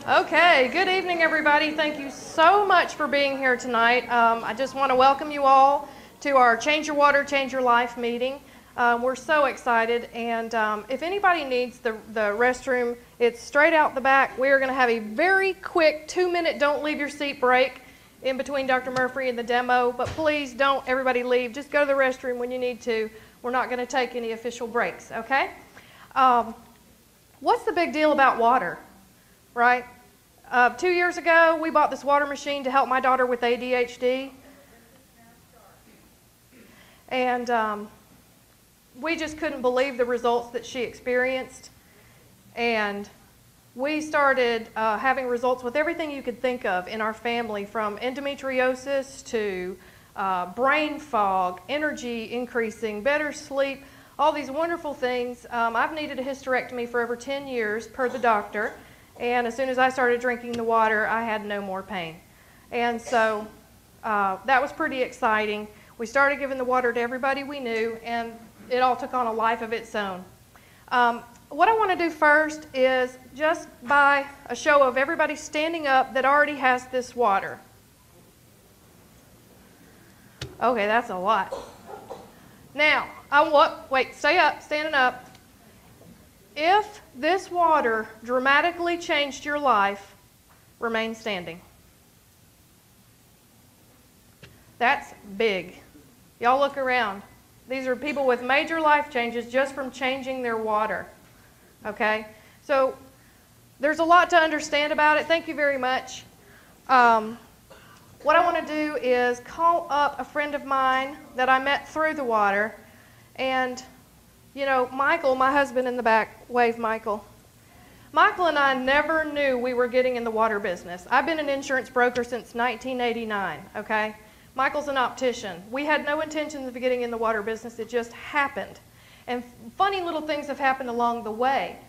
Okay, good evening, everybody. Thank you so much for being here tonight. I just want to welcome you all to our Change Your Water, Change Your Life meeting. We're so excited, and if anybody needs the restroom, it's straight out the back. We are going to have a very quick 2-minute don't leave your seat break in between Dr. Murphy and the demo, but please don't everybody leave. Just go to the restroom when you need to. We're not going to take any official breaks, okay? What's the big deal about water, right? 2 years ago, we bought this water machine to help my daughter with ADHD. And we just couldn't believe the results that she experienced. And we started having results with everything you could think of in our family, from endometriosis to brain fog, energy increasing, better sleep, all these wonderful things. I've needed a hysterectomy for over 10 years per the doctor. And as soon as I started drinking the water, I had no more pain. And so that was pretty exciting. We started giving the water to everybody we knew, and it all took on a life of its own. What I want to do first is just by a show of everybody standing up that already has this water. Okay, that's a lot. Now, wait, stay up, standing up. If this water dramatically changed your life, remain standing. That's big. Y'all look around. These are people with major life changes just from changing their water. Okay? So there's a lot to understand about it. Thank you very much. What I want to do is call up a friend of mine that I met through the water. And you know, Michael, my husband in the back, wave Michael. Michael and I never knew we were getting in the water business. I've been an insurance broker since 1989, okay? Michael's an optician. We had no intentions of getting in the water business. It just happened. And funny little things have happened along the way.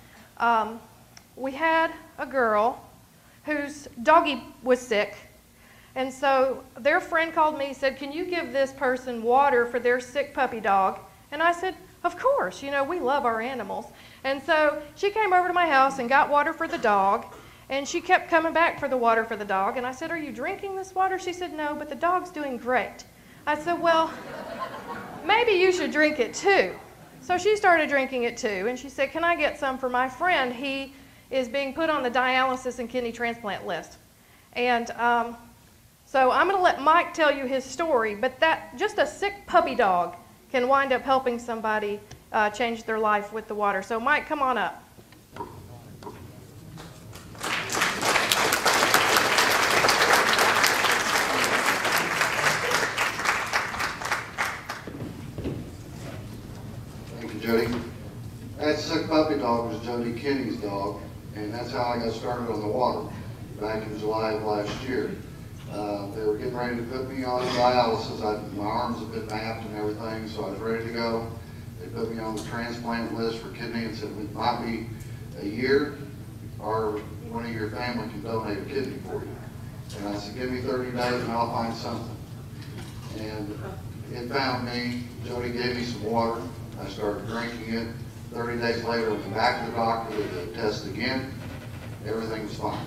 We had a girl whose doggie was sick. And so their friend called me and said, "Can you give this person water for their sick puppy dog?" And I said, "Of course, you know, we love our animals." And so she came over to my house and got water for the dog, and she kept coming back for the water for the dog. And I said, "Are you drinking this water?" She said, "No, but the dog's doing great." I said, "Well, maybe you should drink it too." So she started drinking it too, and she said, "Can I get some for my friend? He is being put on the dialysis and kidney transplant list." And so I'm going to let Mike tell you his story, but that just a sick puppy dog can wind up helping somebody change their life with the water. So Mike, come on up. Thank you, Jody. That sick puppy dog was Jody Kinney's dog, and that's how I got started on the water back in July of last year. They were getting ready to put me on dialysis. My arms have been mapped and everything, so I was ready to go. They put me on the transplant list for kidney and said it might be a year or one of your family can donate a kidney for you. And I said, "Give me 30 days and I'll find something." And it found me. Jody gave me some water. I started drinking it. 30 days later, I went back to the doctor to test again. Everything was fine.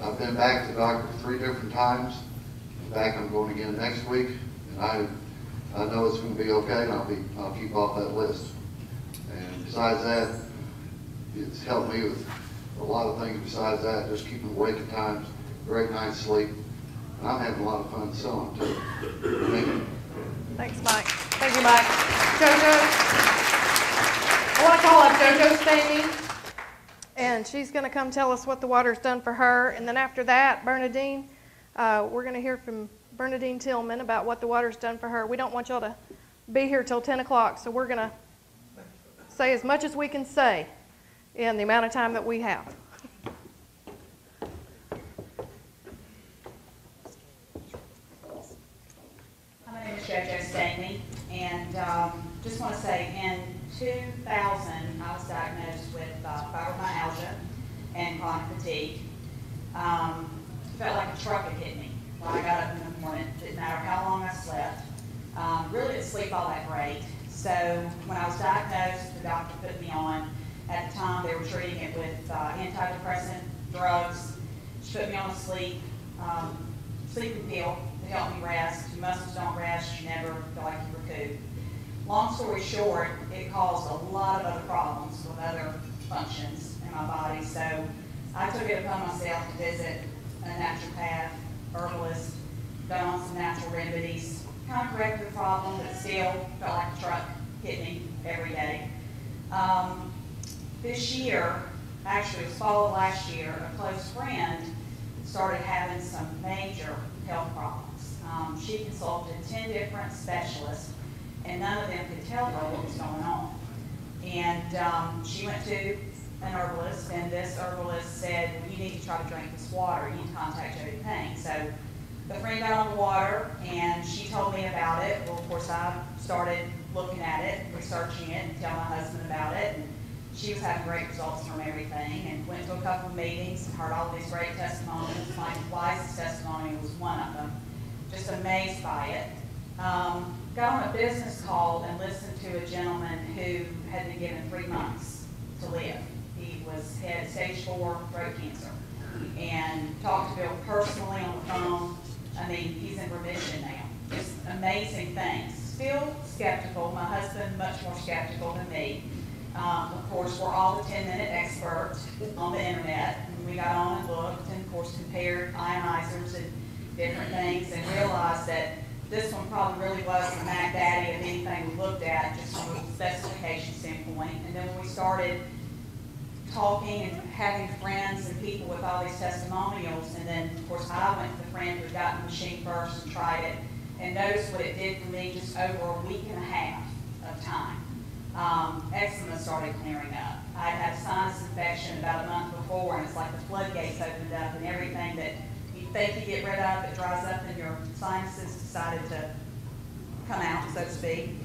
I've been back to the doctor 3 different times. In fact, I'm going again next week, and I know it's going to be okay, and I'll keep off that list. And besides that, it's helped me with a lot of things. Besides that, just keeping awake at times, great night's sleep, and I'm having a lot of fun selling too. Thank you. Thanks, Mike. Thank you, Mike. JoJo. I want to call up JoJo Stamey. And she's going to come tell us what the water's done for her. And then after that, Bernadine, we're going to hear from Bernadine Tillman about what the water's done for her. We don't want y'all to be here till 10 o'clock, so we're going to say as much as we can say in the amount of time that we have. My name is JoJo Stamey, and just want to say in 2000, I was diagnosed with fibromyalgia and chronic fatigue. Felt like a truck had hit me when I got up in the morning. Didn't matter how long I slept. Really didn't sleep all that great. So when I was diagnosed, the doctor put me on. At the time, they were treating it with antidepressant drugs. She put me on a sleeping pill to help me rest. Your muscles don't rest, you never feel like you recoup. Long story short, it caused a lot of other problems with other functions in my body. So I took it upon myself to visit a naturopath, herbalist, got on some natural remedies, kind of corrected the problem, but still felt like a truck hit me every day. This year, actually it was fall of last year, a close friend started having some major health problems. She consulted 10 different specialists, and none of them could tell her what was going on. And she went to an herbalist, and this herbalist said, well, you need to try to drink this water. You need to contact Jody Payne. So the friend got on the water, and she told me about it. Well, of course, I started looking at it, researching it, and telling my husband about it. And she was having great results from everything, and went to a couple of meetings and heard all these great testimonies. My wife's testimony was one of them. Just amazed by it. Got on a business call and listened to a gentleman who had been given 3 months to live. He had stage 4 throat cancer, and talked to Bill personally on the phone. I mean, he's in remission now. Just amazing things. Still skeptical. My husband, much more skeptical than me. Of course, we're all the 10-minute experts on the internet, and we got on and looked, and of course compared ionizers and different things, and realized that this one probably really was the Mac Daddy of anything we looked at, just from a specification standpoint. And then when we started talking and having friends and people with all these testimonials, and then of course I went to the friend who got the machine first and tried it, and noticed what it did for me just over a week and a half of time. Eczema started clearing up. I'd had a sinus infection about a month before, and it's like the floodgates opened up, and everything that you think you get rid of, it dries up, and your sinuses decided to come out, so to speak.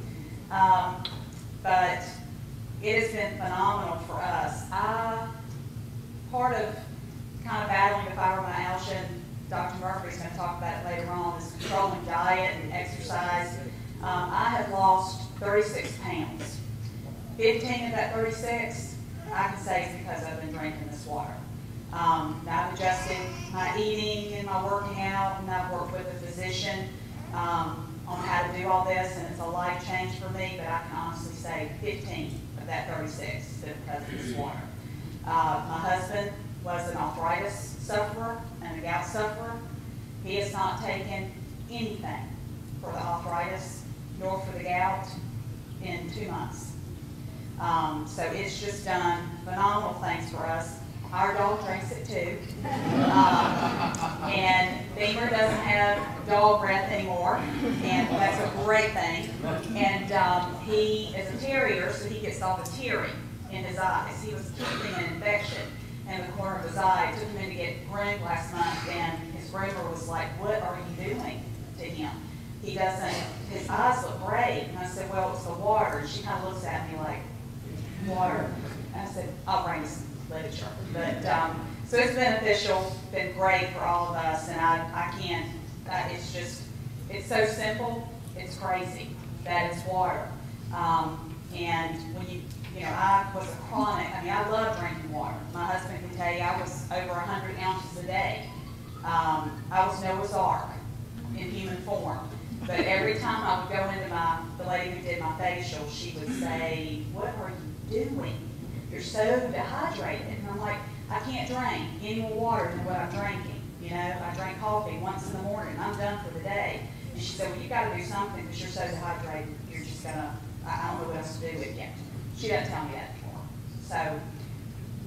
But it has been phenomenal for us. Part of kind of battling with fibromyalgia, and Dr. Murphy's going to talk about it later on, is controlling diet and exercise. I have lost 36 pounds. 15 of that 36, I can say is because I've been drinking this water. I've adjusted my eating and my working out, and I've worked with a physician on how to do all this, and it's a life change for me, but I can honestly say 15 of that 36 has been because of this water. My husband was an arthritis sufferer and a gout sufferer. He has not taken anything for the arthritis nor for the gout in 2 months. So it's just done phenomenal things for us. Our dog drinks it too. And Beamer doesn't have dog breath anymore, and that's a great thing. And he is a terrier, so he gets all the tearing in his eyes. He was keeping an infection in the corner of his eye. Took him in to get groomed last month, and his groomer was like, "What are you doing to him? He doesn't, his eyes look great." And I said, "Well, it's the water." And she kind of looks at me like, "Water?" And I said, "I'll bring you some literature." But, so it's beneficial, been great for all of us, and I can't, it's just, it's so simple, it's crazy that it's water. And when you know, I was a chronic, I mean, I love drinking water. My husband can tell you I was over 100 ounces a day. I was Noah's Ark in human form. But every time I would go into the lady who did my facial, she would say, "What are you doing? You're so dehydrated." And I'm like, "I can't drink any more water than what I'm drinking. You know, I drink coffee once in the morning. I'm done for the day." And she said, "Well, you got to do something because you're so dehydrated. You're just gonna, I don't know what else to do with you." She doesn't tell me that anymore. So,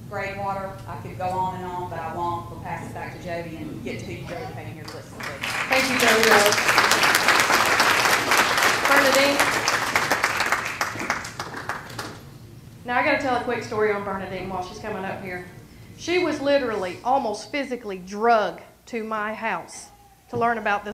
great water. I could go on and on, but I won't. We'll pass it back to Jody and get to Jody Payne here to listen to it. Thank you, Jody. Bernadine. Now I got to tell a quick story on Bernadine while she's coming up here. She was literally almost physically drugged to my house to learn about this.